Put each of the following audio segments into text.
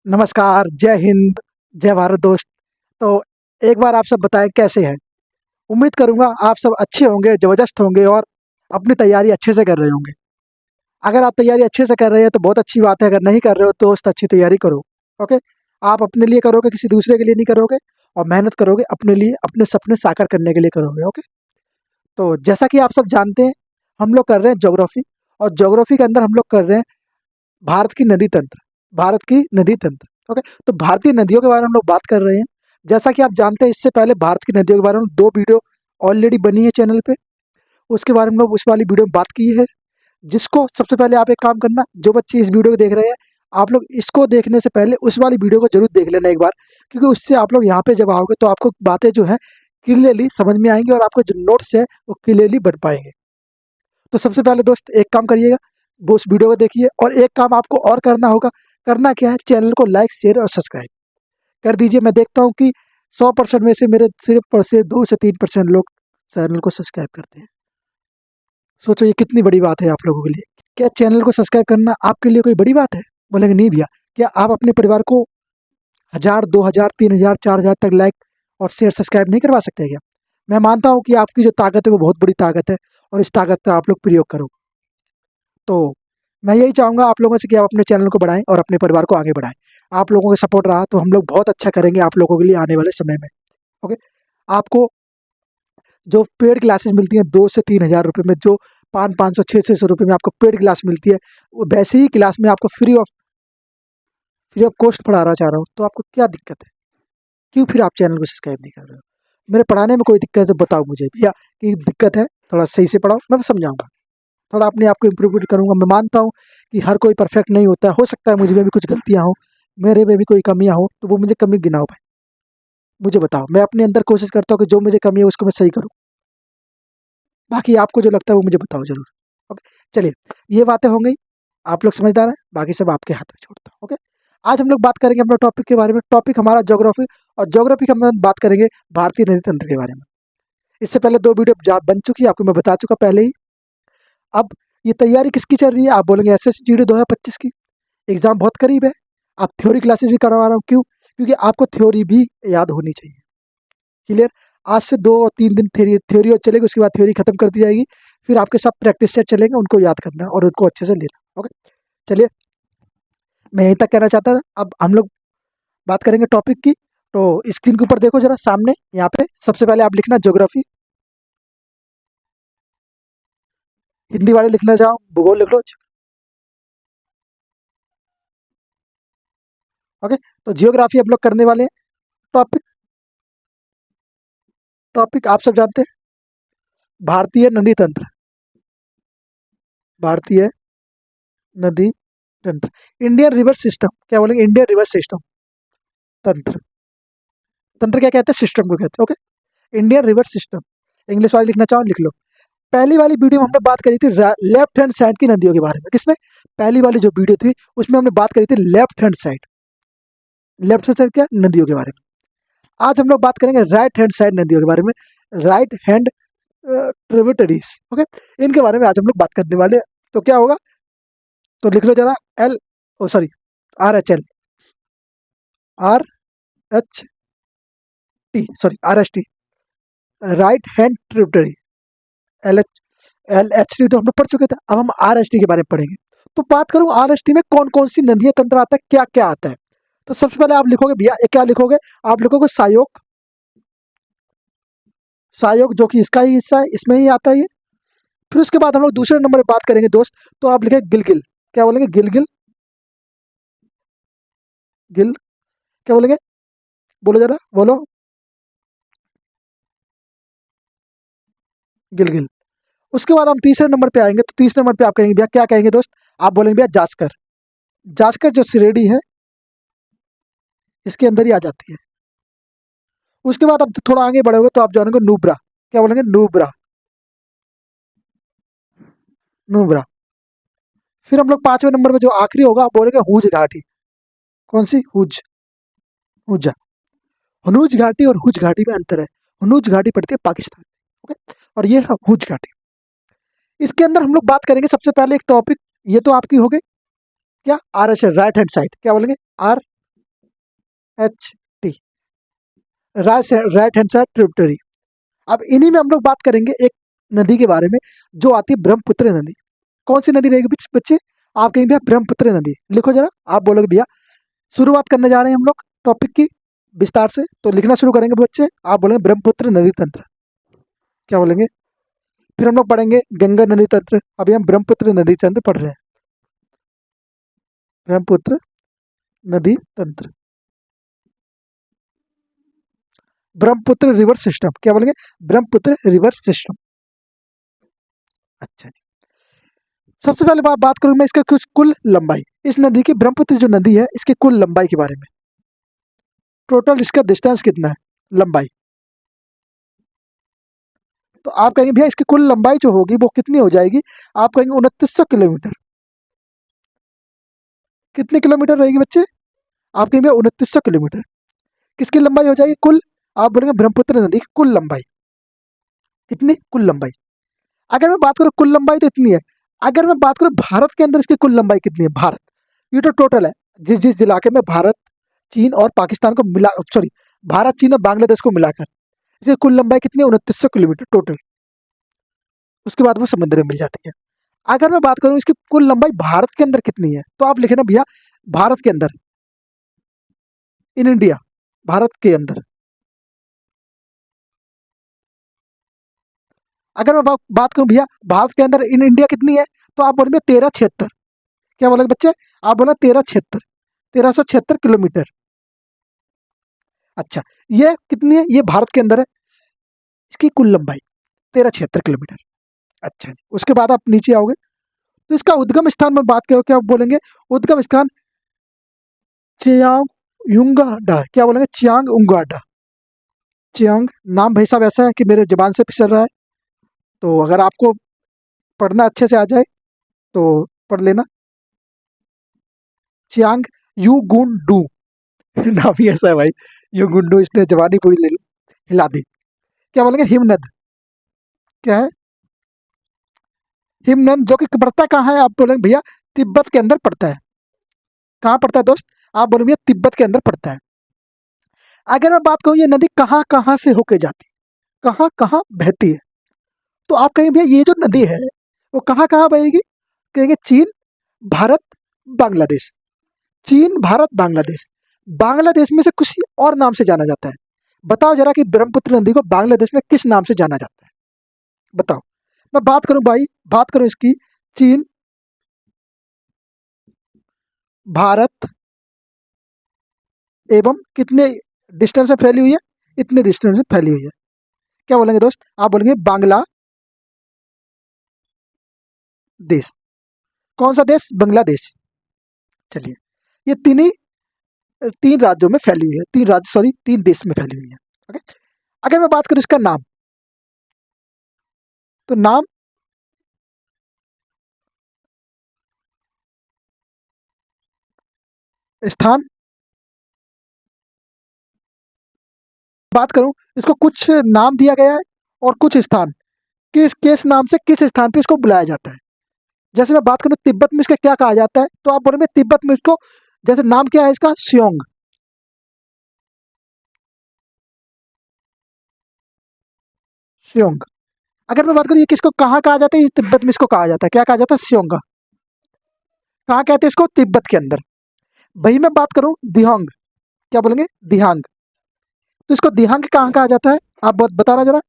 नमस्कार, जय हिंद, जय भारत दोस्त। तो एक बार आप सब बताएँ कैसे हैं? उम्मीद करूँगा आप सब अच्छे होंगे, ज़बरदस्त होंगे और अपनी तैयारी अच्छे से कर रहे होंगे। अगर आप तैयारी अच्छे से कर रहे हैं तो बहुत अच्छी बात है, अगर नहीं कर रहे हो तो दोस्त अच्छी तैयारी करो, ओके? आप अपने लिए करोगे, किसी दूसरे के लिए नहीं करोगे और मेहनत करोगे अपने लिए, अपने सपने साकार करने के लिए करोगे, ओके? तो जैसा कि आप सब जानते हैं, हम लोग कर रहे हैं ज्योग्राफ़ी और ज्योग्राफ़ी के अंदर हम लोग कर रहे हैं भारत की नदी तंत्र, भारत की नदी तंत्र, ओके? तो भारतीय नदियों के बारे में हम लोग बात कर रहे हैं। जैसा कि आप जानते हैं इससे पहले भारत की नदियों के बारे में 2 वीडियो ऑलरेडी बनी है चैनल पे, उसके बारे में हम लोग उस वाली वीडियो में बात की है। जिसको सबसे पहले आप एक काम करना, जो बच्चे इस वीडियो को देख रहे हैं, आप लोग इसको देखने से पहले उस वाली वीडियो को ज़रूर देख लेना एक बार, क्योंकि उससे आप लोग यहाँ पे जब आओगे तो आपको बातें जो हैं क्लियरली समझ में आएँगी और आपके जो नोट्स हैं वो क्लियरली बन पाएँगे। तो सबसे पहले दोस्त एक काम करिएगा, वो उस वीडियो को देखिए और एक काम आपको और करना होगा। करना क्या है, चैनल को लाइक, शेयर और सब्सक्राइब कर दीजिए। मैं देखता हूँ कि 100% में से मेरे सिर्फ से 2 से 3% लोग चैनल को सब्सक्राइब करते हैं। सोचो ये कितनी बड़ी बात है आप लोगों के लिए। क्या चैनल को सब्सक्राइब करना आपके लिए कोई बड़ी बात है? बोलेंगे नहीं भैया। क्या आप अपने परिवार को 1000, 2000, 3000, 4000 तक लाइक और शेयर सब्सक्राइब नहीं करवा सकते क्या? मैं मानता हूँ कि आपकी जो ताकत है वो बहुत बड़ी ताकत है और इस ताकत का आप लोग प्रयोग करो। तो मैं यही चाहूँगा आप लोगों से कि आप अपने चैनल को बढ़ाएँ और अपने परिवार को आगे बढ़ाएँ। आप लोगों का सपोर्ट रहा तो हम लोग बहुत अच्छा करेंगे आप लोगों के लिए आने वाले समय में, ओके? आपको जो पेड क्लासेस मिलती हैं 2 से 3000 रुपए में, जो 500, 600 रुपए में आपको पेड क्लास मिलती है, वो वैसे ही क्लास में आपको फ्री ऑफ कॉस्ट पढ़ाना चाह रहा हूँ, तो आपको क्या दिक्कत है? क्यों फिर आप चैनल को सब्सक्राइब नहीं कर रहे हो? मेरे पढ़ाने में कोई दिक्कत है तो बताओ मुझे भैया कि दिक्कत है, थोड़ा सही से पढ़ाओ, मैं समझाऊँगा। थोड़ा अपने आप को इम्प्रूव करूँगा। मैं मानता हूँ कि हर कोई परफेक्ट नहीं होता है, हो सकता है मुझ में भी कुछ गलतियाँ हों, मेरे में भी कोई कमियाँ हों, तो वो मुझे कमी गिनाओ भाई, मुझे बताओ। मैं अपने अंदर कोशिश करता हूँ कि जो मुझे कमी है उसको मैं सही करूँ। बाकी आपको जो लगता है वो मुझे बताओ ज़रूर, ओके? चलिए, ये बातें हो गई, आप लोग समझदार हैं, बाकी सब आपके हाथ में छोड़ता हूँ, ओके? आज हम लोग बात करेंगे अपने टॉपिक के बारे में। टॉपिक हमारा ज्योग्राफी और ज्योग्राफी का हम बात करेंगे भारतीय नदी तंत्र के बारे में। इससे पहले 2 वीडियो जा बन चुकी है, आपको मैं बता चुका पहले ही। अब ये तैयारी किसकी चल रही है? आप बोलेंगे एसएससी जीडी 2025 की। एग्ज़ाम बहुत करीब है। आप थ्योरी क्लासेस भी करवा रहा हूँ, क्यों? क्योंकि आपको थ्योरी भी याद होनी चाहिए। क्लियर? आज से 2 और 3 दिन थ्योरी और चलेगी, उसके बाद थ्योरी खत्म कर दी जाएगी। फिर आपके सब प्रैक्टिस सेट चलेंगे, उनको याद करना है और उनको अच्छे से लेना, ओके? चलिए, मैं यहीं तक कहना चाहता था। अब हम लोग बात करेंगे टॉपिक की। तो स्क्रीन के ऊपर देखो ज़रा सामने, यहाँ पे सबसे पहले आप लिखना ज्योग्राफी। हिंदी वाले लिखना चाहो, भूगोल लिख लो, ओके? तो जियोग्राफी हम लोग करने वाले हैं। टॉपिक टॉपिक आप सब जानते हैं, भारतीय नदी तंत्र। भारतीय नदी तंत्र, इंडियन रिवर सिस्टम। क्या बोलेंगे? इंडियन रिवर सिस्टम, तंत्र। तंत्र क्या कहते हैं? सिस्टम को कहते हैं, okay? Indian river system. English वाले लिखना चाहो लिख लो। पहली वाली वीडियो में हमने बात करी थी लेफ्ट हैंड साइड की नदियों के बारे में। किसमें? पहली वाली जो वीडियो थी उसमें हमने बात करी थी left hand side. Left hand side क्या? नदियों के बारे में। आज हम लोग बात करेंगे राइट हैंड साइड नदियों के बारे में, राइट हैंड ट्रिब्यूटरीज, ओके? इनके बारे में आज हम लोग बात करने वाले हैं। तो क्या होगा? तो लिख लो जरा, L O sorry RHL, RHT, right hand tributary. LHT तो हम लोग पढ़ चुके थे, अब हम RHT के बारे में पढ़ेंगे। तो बात करूं RHT में कौन कौन सी नदियां तंत्र आता है, क्या क्या आता है। तो सबसे पहले आप लिखोगे भैया, क्या लिखोगे? आप लिखोगे सायोग। सायोग जो कि इसका ही हिस्सा है, इसमें ही आता है ये। फिर उसके बाद हम लोग दूसरे नंबर पे बात करेंगे दोस्त, तो आप लिखेंगे गिलगिल। क्या बोलेंगे? गिलगिल। गिल क्या बोलेंगे? बोलो जरा, बोलो। गिलगिल। उसके बाद हम तीसरे नंबर पे आएंगे, तो तीसरे नंबर पे आप कहेंगे भैया, क्या कहेंगे दोस्त? आप बोलेंगे भैया जास्कर। जास्कर जो श्रेणी है इसके अंदर ही आ जाती है। उसके बाद आप थोड़ा आगे बढ़ोगे तो आप जानेंगे नुब्रा। क्या बोलेंगे? नुब्रा। नुब्रा। फिर हम लोग पांचवें नंबर पे जो आखिरी होगा आप बोलेंगे हुज घाटी। कौन सी? हुज। हुजा। हनूज घाटी और हुज घाटी में अंतर है। हनूज घाटी पड़ती है पाकिस्तान, ओके? और ये है हुज घाटी। इसके अंदर हम लोग बात करेंगे सबसे पहले एक टॉपिक, ये तो आपकी हो गई क्या? RHL, right hand side. क्या बोलेंगे? R H T, right hand side tributary. अब इन्हीं में हम लोग बात करेंगे एक नदी के बारे में जो आती है ब्रह्मपुत्र नदी। कौन सी नदी रहेगी बच्चे? आप कहेंगे भैया ब्रह्मपुत्र नदी, लिखो जरा। आप बोलोगे भैया शुरुआत करने जा रहे हैं हम लोग टॉपिक की विस्तार से, तो लिखना शुरू करेंगे बच्चे। आप बोलेंगे ब्रह्मपुत्र नदी तंत्र, क्या बोलेंगे? फिर हम लोग पढ़ेंगे गंगा नदी तंत्र। अभी हम ब्रह्मपुत्र नदी तंत्र पढ़ रहे हैं। ब्रह्मपुत्र नदी तंत्र, ब्रह्मपुत्र रिवर सिस्टम, क्या बोलेंगे? Brahmaputra river system. अच्छा जी, सबसे पहले बात करूं मैं इसका कुछ कुल लंबाई। इस नदी की, ब्रह्मपुत्र जो नदी है, इसकी कुल लंबाई के बारे में। टोटल इसका डिस्टेंस कितना है, लंबाई? तो आप कहेंगे भैया इसकी कुल लंबाई जो होगी वो कितनी हो जाएगी? आप कहेंगे 2900 किलोमीटर। कितने किलोमीटर रहेगी बच्चे? आप कहेंगे 2900 किलोमीटर। किसकी लंबाई हो जाएगी कुल? आप बोलेंगे ब्रह्मपुत्र नदी की कुल लंबाई। कितनी कुल लंबाई? अगर मैं बात करूं कुल लंबाई तो इतनी है। अगर मैं बात करूं भारत के अंदर इसकी कुल लंबाई कितनी है, भारत, ये तो टोटल है, जिस जिस इलाके में भारत, चीन और पाकिस्तान को मिला, सॉरी, भारत, चीन और बांग्लादेश को मिलाकर इसकी कुल लंबाई कितनी है? 2900 किलोमीटर टोटल। उसके बाद वो समुद्र में मिल जाती है। अगर मैं बात करूं इसकी कुल लंबाई भारत के अंदर कितनी है, तो आप लिखे ना भैया भारत के अंदर, इन इंडिया, भारत के अंदर। अगर मैं बात करूं भैया भारत के अंदर इन इंडिया कितनी है, तो आप बोलेंगे 1376। क्या बोलेंगे बच्चे? आप बोले 1376, 1376 किलोमीटर। अच्छा, ये कितनी है? ये भारत के अंदर है, इसकी कुल लंबाई 1376 किलोमीटर। अच्छा जी, उसके बाद आप नीचे आओगे तो इसका उद्गम स्थान में बात करो, क्या बोलेंगे? उद्गम स्थान चियांग, क्या बोलेंगे? चियांग उंगाडा। चियांग, नाम भाई साहब ऐसा है कि मेरे जबान से फिसल रहा है, तो अगर आपको पढ़ना अच्छे से आ जाए तो पढ़ लेना। चियांग यू गुन डू नाम ही ऐसा है भाई, यू गुंडू, इसने जवानी पूरी हिला दी। क्या बोलेंगे? हिमनद, क्या है? हिमनद, जो कि पड़ता कहाँ है? आप बोलेंगे भैया तिब्बत के अंदर पड़ता है। कहाँ पड़ता है दोस्त? आप बोलेंगे भैया तिब्बत के अंदर पड़ता है। अगर मैं बात करूँ ये नदी कहाँ कहाँ से होके जाती है, कहाँ कहाँ बहती है, तो आप कहेंगे भैया ये जो नदी है वो कहाँ कहाँ बहेगी? कहेंगे चीन, भारत, बांग्लादेश। चीन, भारत, बांग्लादेश। बांग्लादेश में से कुछ और नाम से जाना जाता है। बताओ जरा कि ब्रह्मपुत्र नदी को बांग्लादेश में किस नाम से जाना जाता है, बताओ। मैं बात करूं भाई, बात करूं इसकी, चीन, भारत एवं कितने डिस्टेंस में फैली हुई है? इतने डिस्टेंस में फैली हुई है। क्या बोलेंगे दोस्त? आप बोलेंगे बांग्लादेश। कौन सा देश? बांग्लादेश। चलिए, ये तीन राज्यों में फैली हुई है, तीन राज्य, सॉरी, तीन देश में फैली हुई है। ओके, अगर मैं बात करूं इसका नाम, तो नाम, स्थान, बात करूं इसको कुछ नाम दिया गया है और कुछ स्थान, किस किस नाम से किस स्थान पे इसको बुलाया जाता है। जैसे मैं बात करूं तिब्बत में इसका क्या कहा जाता है, तो आप बोलेंगे तिब्बत में इसको, जैसे नाम क्या है इसका? सियोंग। सियोंग। अगर मैं बात करूं ये किसको कहाँ कहा जाता है, ये तिब्बत में इसको कहा जाता है, क्या कहा जाता है? सियोंगा। कहाँ कहते हैं इसको? तिब्बत के अंदर। वही मैं बात करूं दिहोंग, क्या बोलेंगे? दिहांग। तो इसको दिहांग कहाँ कहा जाता है? आप बताना जरा।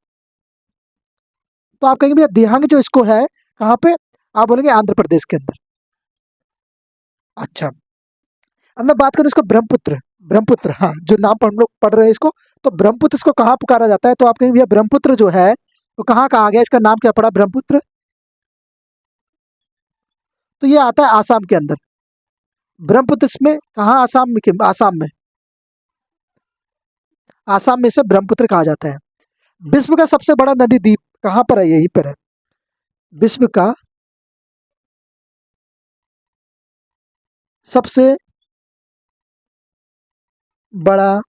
तो आप कहेंगे भैया दिहांग जो इसको है कहाँ पे? आप बोलेंगे आंध्र प्रदेश के अंदर। अच्छा, अब मैं बात करूं इसको ब्रह्मपुत्र। ब्रह्मपुत्र, हाँ, जो नाम पर हम लोग पढ़ रहे हैं इसको, तो ब्रह्मपुत्र इसको कहाँ पुकारा जाता है? तो आप कहेंगे भैया ब्रह्मपुत्र जो है वो कहाँ कहा गया, इसका नाम क्या पड़ा? ब्रह्मपुत्र। तो ये आता है आसाम के अंदर। ब्रह्मपुत्र इसमें कहाँ? आसाम में, आसाम में, आसाम में इसे ब्रह्मपुत्र कहा जाता है। विश्व का सबसे बड़ा नदी द्वीप कहाँ पर है? यहीं पर है। विश्व का सबसे बड़ा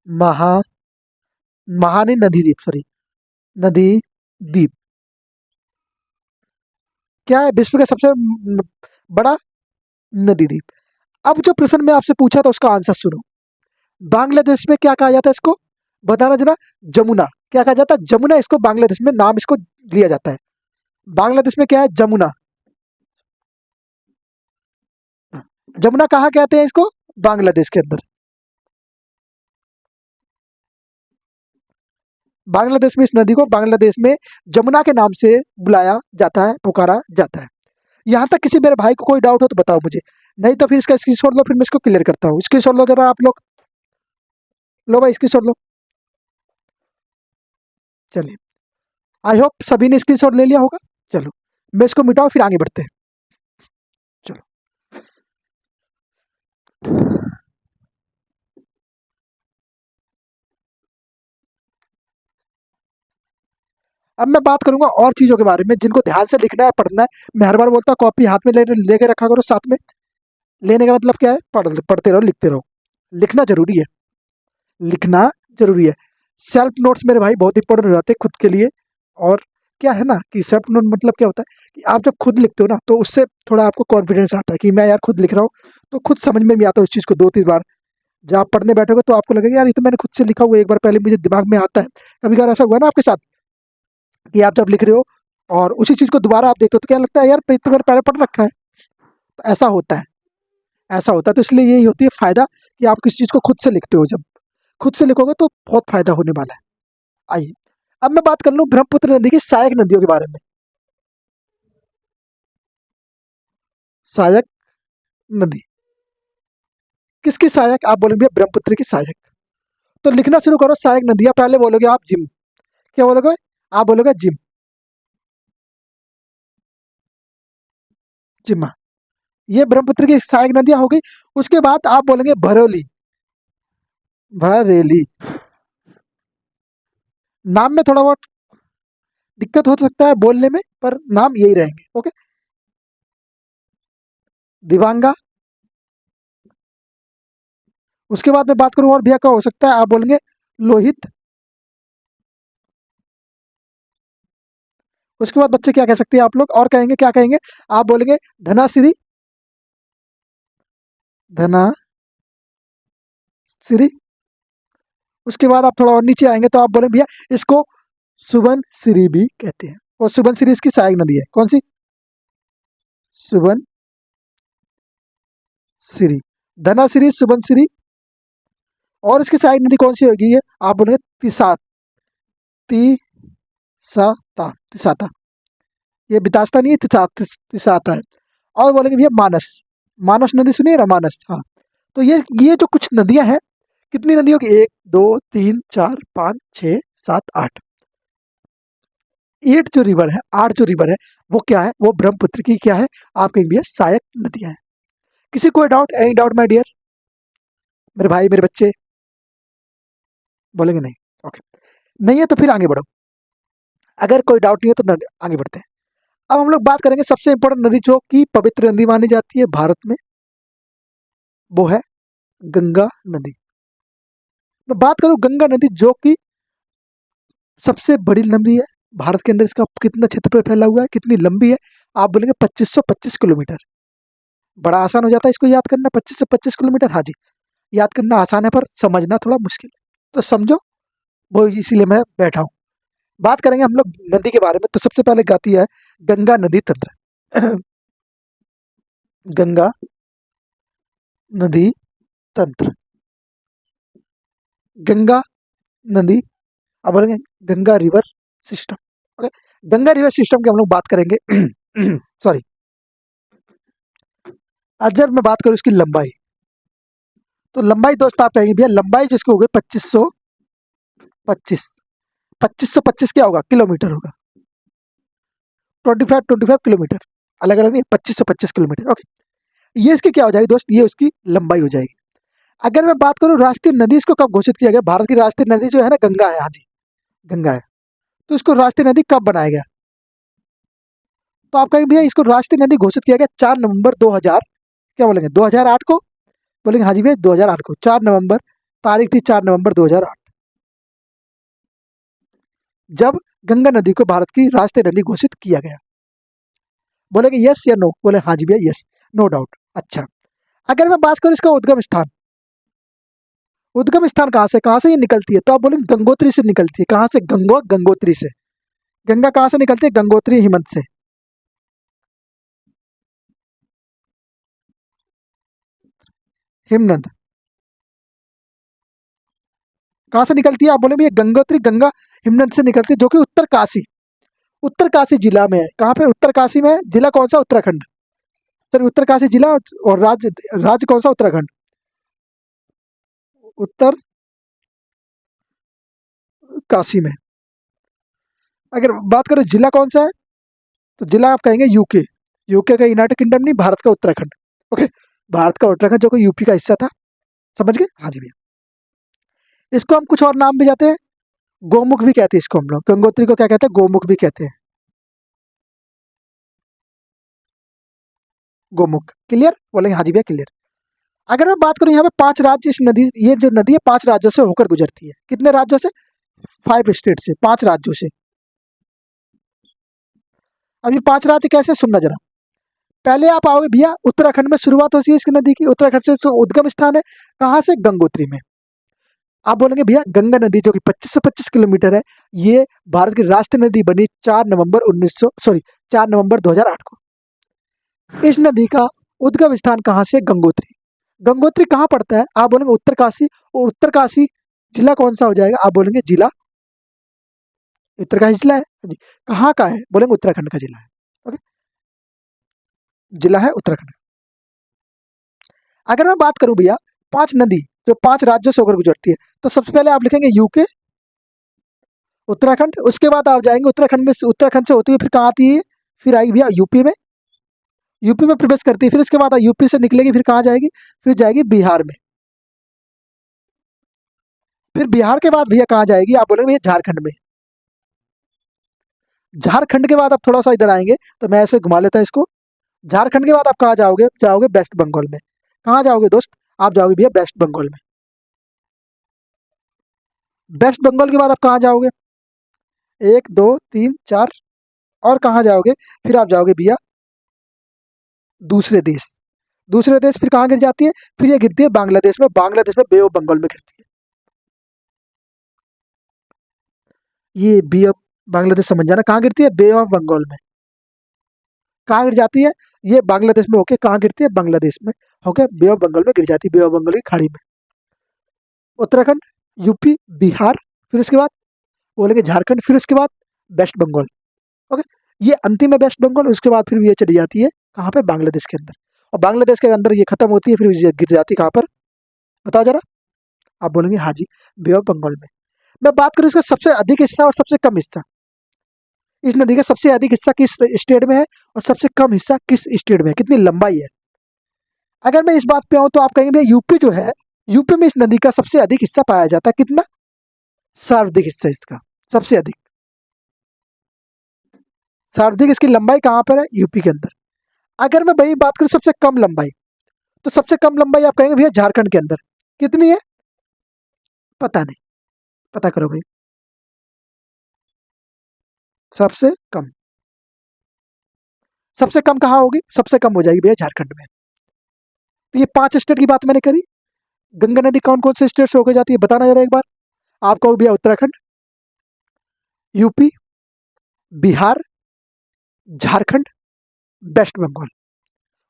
महा महानी नदी द्वीप, सॉरी, नदी द्वीप क्या है? विश्व का सबसे बड़ा नदी द्वीप। अब जो प्रश्न मैं आपसे पूछा था उसका आंसर सुनो। बांग्लादेश में क्या कहा जाता है इसको? बताना जरा। जमुना। क्या कहा जाता है? जमुना। इसको बांग्लादेश में नाम इसको लिया जाता है। बांग्लादेश में क्या है? जमुना। जमुना कहाँ कहते हैं इसको? बांग्लादेश के अंदर। बांग्लादेश में इस नदी को बांग्लादेश में जमुना के नाम से बुलाया जाता है, पुकारा जाता है। यहाँ तक किसी मेरे भाई को कोई डाउट हो तो बताओ मुझे, नहीं तो फिर इसका स्क्रीनशॉट लो, फिर मैं इसको क्लियर करता हूँ। स्क्रीनशॉट लो जरा आप लोग। लो भाई स्क्रीनशॉट लो। चलिए, आई होप सभी ने स्क्रीनशॉट ले लिया होगा। चलो मैं इसको मिटाओ, फिर आगे बढ़ते हैं। चलो, अब मैं बात करूंगा और चीजों के बारे में जिनको ध्यान से लिखना है, पढ़ना है। मैं हर बार बोलता हूँ कॉपी हाथ में लेके रखा करो साथ में। लेने का मतलब क्या है? पढ़ते रहो, लिखते रहो। लिखना जरूरी है। लिखना जरूरी है। सेल्फ नोट्स मेरे भाई बहुत इंपॉर्टेंट हो जाते हैं खुद के लिए। और क्या है ना कि सेल्फ नोट मतलब क्या होता है कि आप जब खुद लिखते हो ना तो उससे थोड़ा आपको कॉन्फिडेंस आता है कि मैं यार खुद लिख रहा हूँ, तो खुद समझ में भी आता है उस चीज़ को 2-3 बार। जब आप पढ़ने बैठोगे तो आपको लगेगा यार ये तो मैंने खुद से लिखा हुआ है, एक बार पहले मुझे दिमाग में आता है। कभी कभार ऐसा हुआ ना आपके साथ कि आप जब लिख रहे हो और उसी चीज़ को दोबारा आप देखते हो तो क्या लगता है यार इतने बार पहले पढ़ रखा है। तो ऐसा होता है। ऐसा होता है, तो इसलिए यही होती है फ़ायदा कि आप किसी चीज़ को खुद से लिखते हो। जब खुद से लिखोगे तो बहुत फ़ायदा होने वाला है। आइए, अब मैं बात कर लूँ ब्रह्मपुत्र नदी की सहायक नदियों के बारे में। सहायक नदी किसकी सहायक? आप बोलेंगे ब्रह्मपुत्र की सहायक। तो लिखना शुरू करो सहायक नदियां। पहले बोलोगे आप जिम। क्या बोलोगे? आप बोलोगे जिम। जिम्मा। ये ब्रह्मपुत्र की सहायक नदियां हो गई। उसके बाद आप बोलेंगे भरोली। भरेली। नाम में थोड़ा बहुत दिक्कत हो सकता है बोलने में, पर नाम यही रहेंगे। ओके। दिबांगा। उसके बाद मैं बात करूं और भैया का हो सकता है, आप बोलेंगे लोहित। उसके बाद बच्चे क्या कह सकते हैं आप लोग और कहेंगे? क्या कहेंगे? आप बोलेंगे धनासिरी। धनासिरी। उसके बाद आप थोड़ा और नीचे आएंगे तो आप बोलेंगे भैया इसको सुबनसिरी भी कहते हैं। और सुबनसिरी इसकी सहायक नदी है। कौन सी? सुबनसिरी। धनासिरी, सुबनसिरी। और इसकी सहायक नदी कौन सी होगी? ये आप बोलेंगे तिसा। तिसाता। तिसाता। ये बितास्ता नहीं है, तिसाता है। और बोलेंगे भैया मानस। मानस नदी सुनिए ना, मानस। हाँ। तो ये जो कुछ नदियां हैं, कितनी नदियों की? 1, 2, 3, 4, 5, 6, 7, 8। 8 जो रिवर है, 8 जो रिवर है, वो क्या है? वो ब्रह्मपुत्र की क्या है? आप कहेंगे भैया सहायक नदियां हैं। किसी कोई doubt? Any doubt my dear? मेरे भाई, मेरे बच्चे बोलेंगे नहीं? ओके। नहीं है तो फिर आगे बढ़ो। अगर कोई डाउट नहीं है तो आगे बढ़ते हैं। अब हम लोग बात करेंगे सबसे इंपॉर्टेंट नदी जो कि पवित्र नदी मानी जाती है भारत में, वो है गंगा नदी। मैं बात करूं गंगा नदी जो कि सबसे बड़ी नदी है भारत के अंदर। इसका कितना क्षेत्रफल फैला हुआ है, कितनी लंबी है? आप बोलेंगे 2525 किलोमीटर। बड़ा आसान हो जाता है इसको याद करना, 2525 किलोमीटर। हाँ जी, याद करना आसान है पर समझना थोड़ा मुश्किल है। तो समझो, वो इसीलिए मैं बैठा हूँ। बात करेंगे हम लोग नदी के बारे में, तो सबसे पहले गाती है गंगा नदी तंत्र। गंगा नदी तंत्र। गंगा नदी, अब बोलेंगे Ganga river system. Okay. Ganga river system की हम लोग बात करेंगे। सॉरी। अगर मैं बात करूं इसकी लंबाई, तो लंबाई दोस्त आप कहेंगे भैया लंबाई जिसकी हो गई 2525। 2525 क्या होगा? किलोमीटर होगा। 2525 किलोमीटर। अलग अलग नहीं, 2525 किलोमीटर। ओके। ये इसकी क्या हो जाएगी दोस्त? ये उसकी लंबाई हो जाएगी। अगर मैं बात करूं राष्ट्रीय नदी, इसको कब घोषित किया गया? भारत की राष्ट्रीय नदी जो है ना, गंगा है। हाँ जी, गंगा है। तो इसको राष्ट्रीय नदी कब बनाया गया? तो आप कहेंगे भैया इसको राष्ट्रीय नदी घोषित किया गया 4 नवंबर 2000। क्या बोलेंगे? 2008 को। बोलेंगे हाँ जी भैया 2008 को, 4 नवंबर। तारीख थी 4 नवंबर 2008, जब गंगा नदी को भारत की राष्ट्रीय नदी घोषित किया गया। बोलेंगे यस या नो? बोले हाँ जी भैया यस, नो डाउट। अच्छा, अगर मैं बात करूँ इसका उद्गम स्थान कहाँ से ये निकलती है, तो आप बोलेंगे गंगोत्री से निकलती है। कहाँ से? गंगोत्री से। गंगा कहाँ से निकलती है? गंगोत्री हिमनद से। हिमनद कहाँ से निकलती है? आप बोले भैया गंगोत्री गंगा हिमनद से निकलती है, जो कि उत्तरकाशी जिला में है। कहाँ पे? उत्तरकाशी में है। जिला कौन सा? उत्तराखंड। सॉरी, उत्तरकाशी जिला। और राज्य राज्य कौन सा? उत्तराखंड। उत्तर काशी में। अगर बात करें जिला कौन सा है, तो जिला आप कहेंगे यूके। यूके का यूनाइटेड किंगडम नहीं, भारत का उत्तराखंड। ओके, भारत का उत्तराखंड जो कि यूपी का हिस्सा था। समझ गए? हाँ जी भैया। इसको हम कुछ और नाम भी जाते हैं, गोमुख भी कहते हैं इसको हम लोग। गंगोत्री को क्या कहते हैं? गोमुख भी कहते हैं। गोमुख। क्लियर? बोलेंगे हाँ जी भैया क्लियर। अगर मैं बात करूं यहाँ पे 5 राज्य, इस नदी, ये जो नदी है 5 राज्यों से होकर गुजरती है। कितने राज्यों से? 5 स्टेट से, 5 राज्यों से। अब ये 5 राज्य कैसे, सुनना जरा। पहले आप आओगे भैया उत्तराखंड में, शुरुआत होती है इसकी नदी की। उत्तराखंड से उद्गम स्थान है। कहाँ से? गंगोत्री में। आप बोलेंगे भैया गंगा नदी जो कि 2525 किलोमीटर है, ये भारत की राष्ट्रीय नदी बनी 4 नवंबर 2008 को। इस नदी का उद्गम स्थान कहाँ से? गंगोत्री। गंगोत्री कहाँ पड़ता है? आप बोलेंगे उत्तरकाशी। और उत्तरकाशी जिला कौन सा हो जाएगा? आप बोलेंगे जिला उत्तरकाशी जिला है। हाँ जी। कहाँ का है? बोलेंगे उत्तराखंड का जिला है। ओके, जिला है उत्तराखंड। अगर मैं बात करूं भैया 5 नदी जो 5 राज्यों से होकर गुजरती है, तो सबसे पहले आप लिखेंगे यूके, उत्तराखंड। उसके बाद आप जाएंगे उत्तराखंड से होती हुई फिर कहाँ आती है? फिर आएगी भैया यूपी में। यूपी में प्रवेश करती है, फिर उसके बाद यूपी से निकलेगी, फिर कहाँ जाएगी? फिर जाएगी बिहार में। फिर बिहार के बाद भैया कहाँ जाएगी? आप बोलेंगे भैया झारखंड में। झारखंड के बाद आप थोड़ा सा इधर आएंगे, तो मैं ऐसे घुमा लेता हूँ इसको। झारखंड के बाद आप कहाँ जाओगे? जाओगे वेस्ट बंगाल में। कहाँ जाओगे दोस्त? आप जाओगे भैया वेस्ट बंगाल में। वेस्ट बंगाल के बाद आप कहाँ जाओगे? एक दो तीन चार, और कहाँ जाओगे? फिर आप जाओगे भैया दूसरे देश। दूसरे देश फिर कहाँ गिर जाती है? फिर ये गिरती है बांग्लादेश में। बांग्लादेश में बे ऑफ बंगाल में गिरती है। ये बे ऑफ बांग्लादेश समझ जाना, कहाँ गिरती है? बे ऑफ बंगाल में। कहाँ गिर जाती है? ये बांग्लादेश में होके कहाँ गिरती है? बांग्लादेश में होके बे ऑफ बंगाल में गिर जाती है, बे ऑफ बंगाल की खाड़ी में। उत्तराखंड, यूपी, बिहार, फिर उसके बाद बोलेंगे झारखंड, फिर उसके बाद वेस्ट बंगाल। ओके, ये अंतिम है वेस्ट बंगाल। उसके बाद फिर ये चली जाती है कहाँ पे? बांग्लादेश के अंदर। और बांग्लादेश के अंदर ये खत्म होती है, फिर ये गिर जाती है कहाँ पर? बताओ जरा। आप बोलेंगे हाँ जी, बे ऑफ बंगाल में। मैं बात करूँ इसका सबसे अधिक हिस्सा और सबसे कम हिस्सा। इस नदी का सबसे अधिक हिस्सा किस स्टेट में है और सबसे कम हिस्सा किस स्टेट में है? कितनी लंबाई है? अगर मैं इस बात पे आऊँ तो आप कहेंगे भैया यूपी जो है, यूपी में इस नदी का सबसे अधिक हिस्सा पाया जाता है। कितना? सर्वाधिक हिस्सा इसका, सबसे अधिक। सर्वाधिक इसकी लंबाई कहाँ पर है? यूपी के अंदर। अगर मैं भाई बात करूँ सबसे कम लंबाई, तो सबसे कम लंबाई आप कहेंगे भैया झारखंड के अंदर। कितनी है? पता नहीं, पता करो भाई। सबसे कम, सबसे कम कहाँ होगी? सबसे कम हो जाएगी भैया झारखंड में। तो ये 5 स्टेट की बात मैंने करी। गंगा नदी कौन कौन से स्टेट से होकर जाती है बताना जरा एक बार। आप कहो भैया उत्तराखंड, यूपी, बिहार, झारखंड, वेस्ट बंगाल।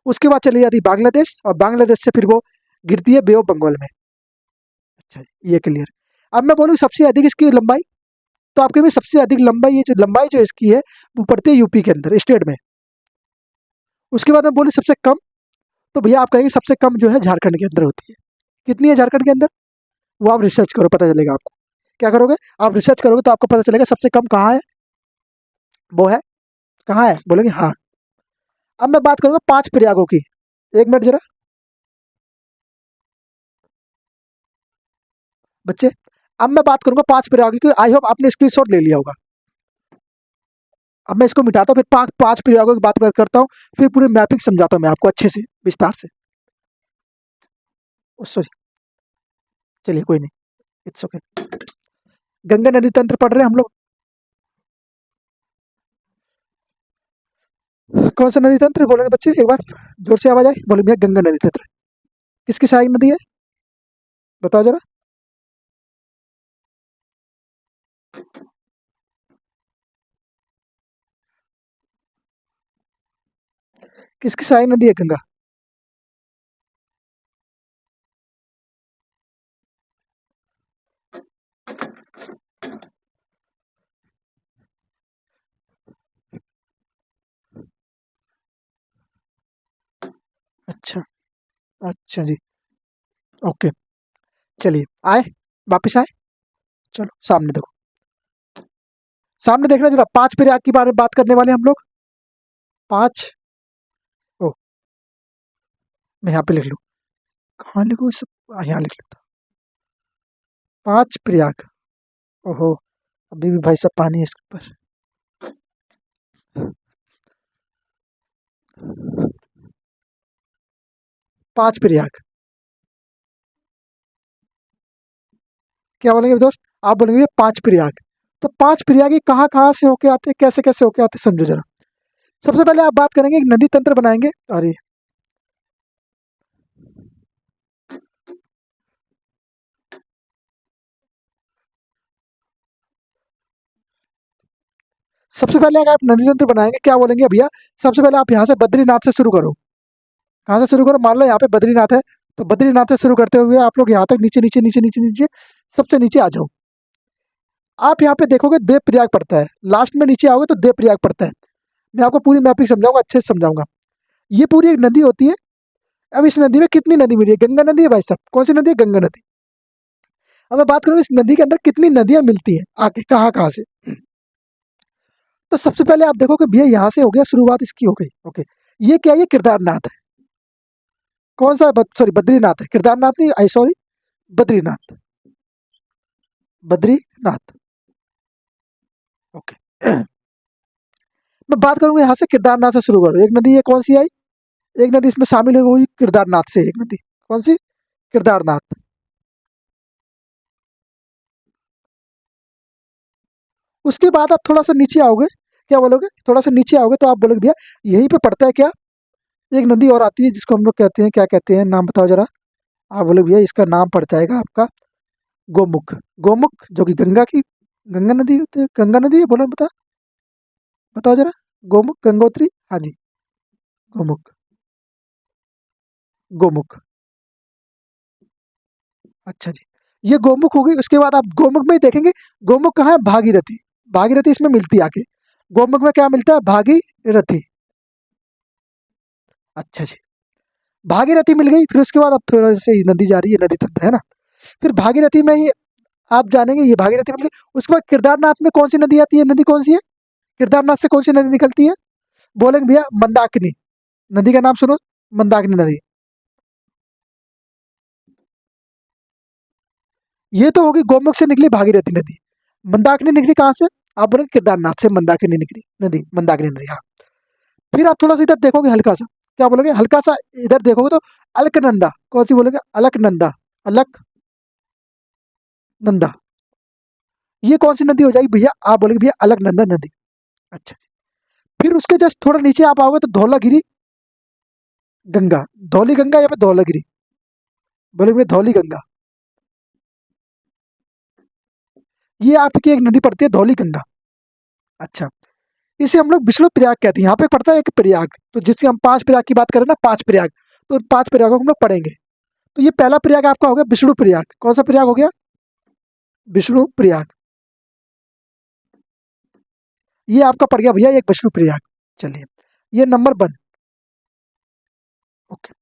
उसके बाद चली जाती है बांग्लादेश, और बांग्लादेश से फिर वो गिरती है बे ऑफ बंगाल में। अच्छा, ये क्लियर। अब मैं बोलूँ सबसे अधिक इसकी लंबाई, तो आपके भी सबसे अधिक लंबाई, ये जो लंबाई जो इसकी है वो पड़ती है यूपी के अंदर स्टेट में। उसके बाद मैं बोलूँ सबसे कम, तो भैया आप कहेंगे सबसे कम जो है झारखंड के अंदर होती है। कितनी है झारखंड के अंदर? वो आप रिसर्च करो, पता चलेगा आपको। क्या करोगे? आप रिसर्च करोगे तो आपको पता चलेगा सबसे कम कहाँ है। वो है कहाँ है? बोलेंगे हाँ। अब मैं बात करूंगा 5 प्रयागों की। एक मिनट जरा बच्चे। अब मैं बात करूंगा 5 प्रयागों की। आई होप आपने स्क्रीनशॉट ले लिया होगा। अब मैं इसको मिटाता हूँ, फिर 5 प्रयागों की बात करता हूँ, फिर पूरी मैपिंग समझाता हूँ मैं आपको अच्छे से, विस्तार से। सॉरी, चलिए कोई नहीं, इट्स ओके। गंगा नदी तंत्र पढ़ रहे हैं हम लोग। कौन सा नदी तंत्र बोलेंगे बच्चे एक बार? जोर से आवाज आए, बोले भैया गंगा नदी तंत्र। किसकी सहायक नदी है, बताओ जरा। किसकी सहायक नदी है गंगा? अच्छा, अच्छा जी, ओके। चलिए, आए, वापिस आए। चलो सामने देखो, सामने देखना जरा, 5 प्रयाग के बारे में बात करने वाले हम लोग। 5, ओ, मैं यहाँ पे लिख लूँ, कहाँ लिखूँ इस, यहाँ लिख लेता हूँ। 5 प्रयाग, ओहो! अभी भी भाई साहब पानी है इसके ऊपर। 5 प्रयाग, क्या बोलेंगे दोस्त? आप बोलेंगे 5 प्रयाग। तो 5 प्रयाग ये कहाँ-कहाँ से होके आते हैं, कैसे-कैसे होके आते हैं, समझो ज़रा। सबसे पहले आप बात करेंगे, एक नदी तंत्र बनाएँगे। अरे! सबसे पहले अगर आप नदी तंत्र बनाएँगे, क्या बोलेंगे भैया, सबसे पहले आप यहाँ से बद्रीनाथ से शुरू करो। कहाँ से शुरू करो? मान लो यहाँ पे बद्रीनाथ है, तो बद्रीनाथ से शुरू करते हुए आप लोग यहाँ तक नीचे, नीचे, नीचे, नीचे, नीचे, सबसे नीचे आ जाओ। आप यहाँ पे देखोगे देवप्रयाग पड़ता है, लास्ट में नीचे आओगे तो देवप्रयाग पड़ता है। मैं आपको पूरी मैपिंग समझाऊँगा, अच्छे से समझाऊँगा। ये पूरी एक नदी होती है। अब इस नदी में कितनी नदी मिली है? गंगा नदी है भाई साहब। कौन सी नदी है? गंगा नदी। अब मैं बात करूँ इस नदी के अंदर कितनी नदियाँ मिलती हैं आके, कहाँ-कहाँ से? तो सबसे पहले आप देखो कि भैया यहाँ से हो गया शुरुआत, इसकी हो गई, ओके। ये क्या है? ये केदारनाथ है। कौन सा है? सॉरी, बद्रीनाथ है, केदारनाथ नहीं, आई सॉरी, बद्रीनाथ, बद्रीनाथ, ओके। मैं बात करूंगा यहाँ से केदारनाथ से शुरू करो। एक नदी ये कौन सी आई? एक नदी इसमें शामिल हो गई केदारनाथ से, एक नदी कौन सी? केदारनाथ। उसके बाद आप थोड़ा सा नीचे आओगे, क्या बोलोगे? थोड़ा सा नीचे आओगे तो आप बोलोगे भैया यहीं पे पड़ता है क्या? एक नदी और आती है जिसको हम लोग कहते हैं, क्या कहते हैं, नाम बताओ जरा। आप बोलोगे भैया इसका नाम पड़ जाएगा आपका गोमुख। गोमुख जो कि गंगा की, गंगा नदी होती है, गंगा नदी है, बोलो बता, बताओ जरा। गोमुख, गंगोत्री, हाँ जी, गोमुख, गोमुख। अच्छा जी, ये गोमुख हो गई। उसके बाद आप गोमुख में ही देखेंगे, गोमुख कहाँ है? भागीरथी। भागीरथी इसमें मिलती है आके। गोमुख में क्या मिलता है? भागीरथी। अच्छा जी, भागीरथी मिल गई। फिर उसके बाद अब थोड़ा से नदी जा रही है, नदी तक है ना। फिर भागीरथी में ये आप जानेंगे, ये भागीरथी मिल गई। उसके बाद केदारनाथ में कौन सी नदी आती है? नदी कौन सी है केदारनाथ से? कौन सी नदी निकलती है? बोलेंगे भैया मंदाकिनी। नदी का नाम सुनो, मंदाकिनी नदी। ये तो होगी गोमुख से निकली भागीरथी नदी। मंदाकिनी निकली कहाँ से? आप बोलेंगे केदारनाथ से मंदाकिनी निकली नदी, मंदाकिनी नदी, हाँ। फिर आप थोड़ा सा इधर देखोगे हल्का सा, क्या बोलोगे? हल्का सा इधर देखोगे तो अलकनंदा। कौन सी बोलोगे? अलकनंदा, अलकनंदा। ये कौन सी नदी हो जाएगी भैया? आप बोलेंगे भैया अलकनंदा नदी। अच्छा, फिर उसके जस्ट थोड़ा नीचे आप आओगे तो धौलागिरी गंगा, धौली गंगा या फिर धौलागिरी, बोलेंगे भैया धौली गंगा। ये आपकी एक नदी पड़ती है धौली गंगा। अच्छा, इसे हम लोग विष्णु प्रयाग कहते हैं। यहाँ पे पड़ता है एक प्रयाग, तो जिससे हम 5 प्रयाग की बात करें ना, 5 प्रयाग, तो 5 प्रयागों को हम लोग पढ़ेंगे। तो ये पहला प्रयाग आपका हो गया विष्णु प्रयाग। कौन सा प्रयाग हो गया? विष्णु प्रयाग। ये आपका पड़ गया भैया एक विष्णु प्रयाग। चलिए, ये नंबर 1, ओके।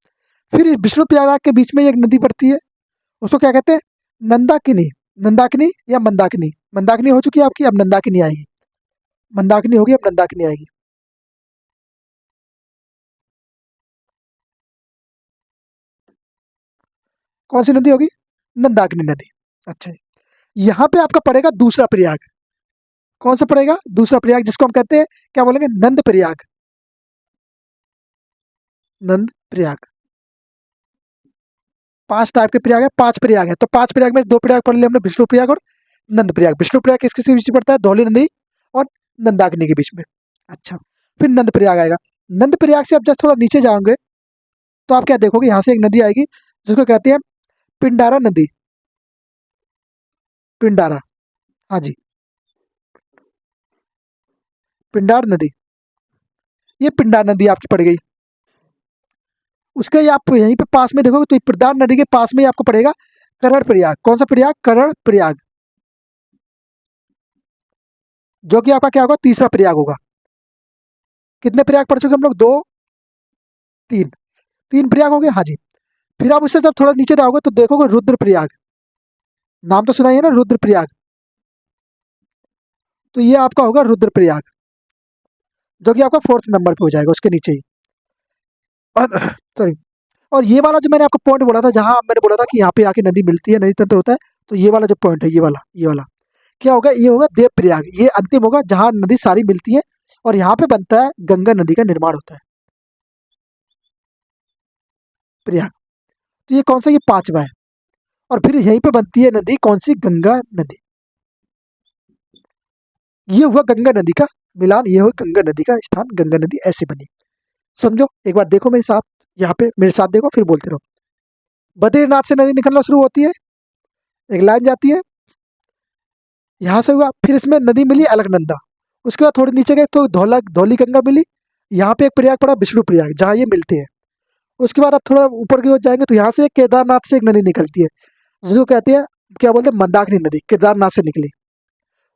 फिर इस विष्णु प्रयाग के बीच में एक नदी पड़ती है, उसको क्या कहते हैं? नंदाकिनी। नंदाकिनी या मंदाकिनी। मंदाकिनी हो चुकी है आपकी, अब नंदाकिनी आएगी। मंदाकिनी होगी, अब नंदाकिनी आएगी। कौन सी नदी होगी? नंदाकिनी नदी। अच्छा, यहाँ पे आपका पड़ेगा दूसरा प्रयाग। कौन सा पड़ेगा? दूसरा प्रयाग, जिसको हम कहते हैं, क्या बोलेंगे? नंद प्रयाग। नंद प्रयाग। 5 टाइप के प्रयाग है, 5 प्रयाग है। तो 5 प्रयाग में 2 प्रयाग पढ़ लिए हमने, विष्णु प्रयाग और नंद प्रयाग। विष्णु प्रयाग किसके बीच में पड़ता है? धौली नदी और नंदाकिनी के बीच में। अच्छा, फिर नंद प्रयाग आएगा। नंद प्रयाग से आप जस्ट थोड़ा नीचे जाओगे तो आप क्या देखोगे? यहाँ से एक नदी आएगी जिसको कहते हैं पिंडारा नदी। पिंडारा, हाँ जी, पिंडार नदी, ये पिंडार नदी आपकी पड़ गई। उसके ही आप यहीं पे पास में देखोगे तो पिंडार नदी के पास में ही आपको पड़ेगा करण प्रयाग। कौन सा प्रयाग? करण प्रयाग, जो कि आपका क्या होगा? तीसरा प्रयाग होगा। कितने प्रयाग पढ़ चुके हम लोग? दो, तीन, तीन प्रयाग हो गए, हाँ जी। फिर आप उससे जब थोड़ा नीचे जाओगे तो देखोगे रुद्रप्रयाग। नाम तो सुना ही है ना, रुद्रप्रयाग। तो ये आपका होगा रुद्रप्रयाग, जो कि आपका फोर्थ नंबर पे हो जाएगा, उसके नीचे ही। और सॉरी, और ये वाला जो मैंने आपको पॉइंट बोला था, जहां मैंने बोला था कि यहाँ पे आके नदी मिलती है, नदी तंत्र होता है, तो ये वाला जो पॉइंट है, ये वाला क्या होगा? ये होगा देवप्रयाग। ये अंतिम होगा जहां नदी सारी मिलती है, और यहाँ पे बनता है गंगा नदी का निर्माण होता है, प्रयाग। तो ये कौन सा? ये पांचवा है। और फिर यहीं पे बनती है नदी, कौन सी? गंगा नदी। ये हुआ गंगा नदी का मिलान, ये हुआ गंगा नदी का स्थान, गंगा नदी ऐसे बनी। समझो, एक बार देखो मेरे साथ, यहाँ पे मेरे साथ देखो, फिर बोलते रहो। बद्रीनाथ से नदी निकलना शुरू होती है, एक लाइन जाती है, यहाँ से हुआ, फिर इसमें नदी मिली अलकनंदा। उसके बाद थोड़ी नीचे गए तो धौली गंगा मिली। यहाँ पे एक प्रयाग पड़ा, विष्णु प्रयाग, जहाँ ये मिलते हैं। उसके बाद आप थोड़ा ऊपर की ओर जाएंगे तो यहाँ से केदारनाथ से एक नदी निकलती है, जिसको कहते हैं, क्या बोलते हैं, मंदाकिनी नदी, केदारनाथ से निकली।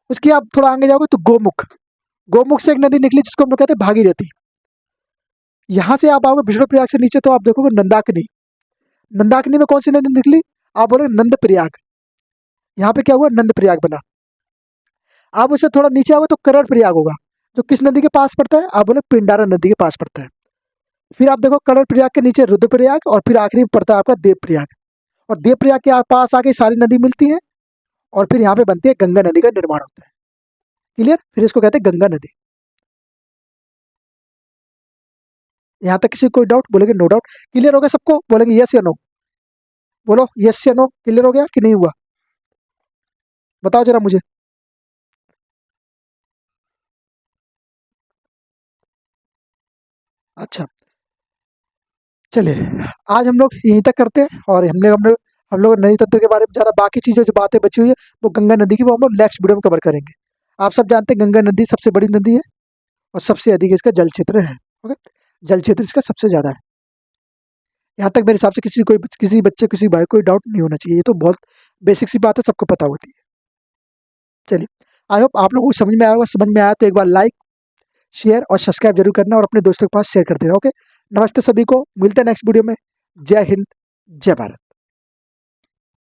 उसकी आप थोड़ा आगे जाओगे तो गोमुख, गोमुख से एक नदी निकली, जिसको हम लोग कहते हैं भागीरथी। यहाँ से आप आओगे विष्णु प्रयाग से नीचे तो आप देखोगे नंदाकिनी। नंदाकिनी में कौन सी नदी निकली? आप बोले नंद प्रयाग। यहाँ पे क्या हुआ? नंद प्रयाग बना। आप उससे थोड़ा नीचे आओगे तो करण प्रयाग होगा, जो किस नदी के पास पड़ता है? आप बोले पिंडारा नदी के पास पड़ता है। फिर आप देखो करण प्रयाग के नीचे रुद्रप्रयाग, और फिर आखिरी में पड़ता है आपका देवप्रयाग। और देवप्रयाग के पास आके सारी नदी मिलती है, और फिर यहाँ पे बनती है गंगा नदी का निर्माण होता है। क्लियर? फिर इसको कहते हैं गंगा नदी। यहाँ तक किसी कोई डाउट? बोलेंगे नो डाउट। क्लियर हो गया सबको? बोलेंगे यस या नो? बोलो यस या नो, क्लियर हो गया कि नहीं हुआ? बताओ जरा मुझे। अच्छा, चलिए, आज हम लोग यहीं तक करते हैं, और हम लोग नदी तंत्र के बारे में जाना, बाकी चीज़ें जो बातें बची हुई है वो गंगा नदी की, वो हम लोग नेक्स्ट वीडियो में कवर करेंगे। आप सब जानते हैं गंगा नदी सबसे बड़ी नदी है, और सबसे अधिक इसका जल क्षेत्र है। ओके, जल क्षेत्र इसका सबसे ज़्यादा है। यहाँ तक मेरे हिसाब से किसी बच्चे, किसी भाई कोई डाउट नहीं होना चाहिए, ये तो बहुत बेसिक सी बात है, सबको पता होती है। चलिए, आई होप आप लोगों को समझ में आया होगा। समझ में आया तो एक बार लाइक, शेयर और सब्सक्राइब जरूर करना, और अपने दोस्तों के पास शेयर कर देना। ओके, नमस्ते सभी को, मिलते हैं नेक्स्ट वीडियो में। जय हिंद, जय भारत।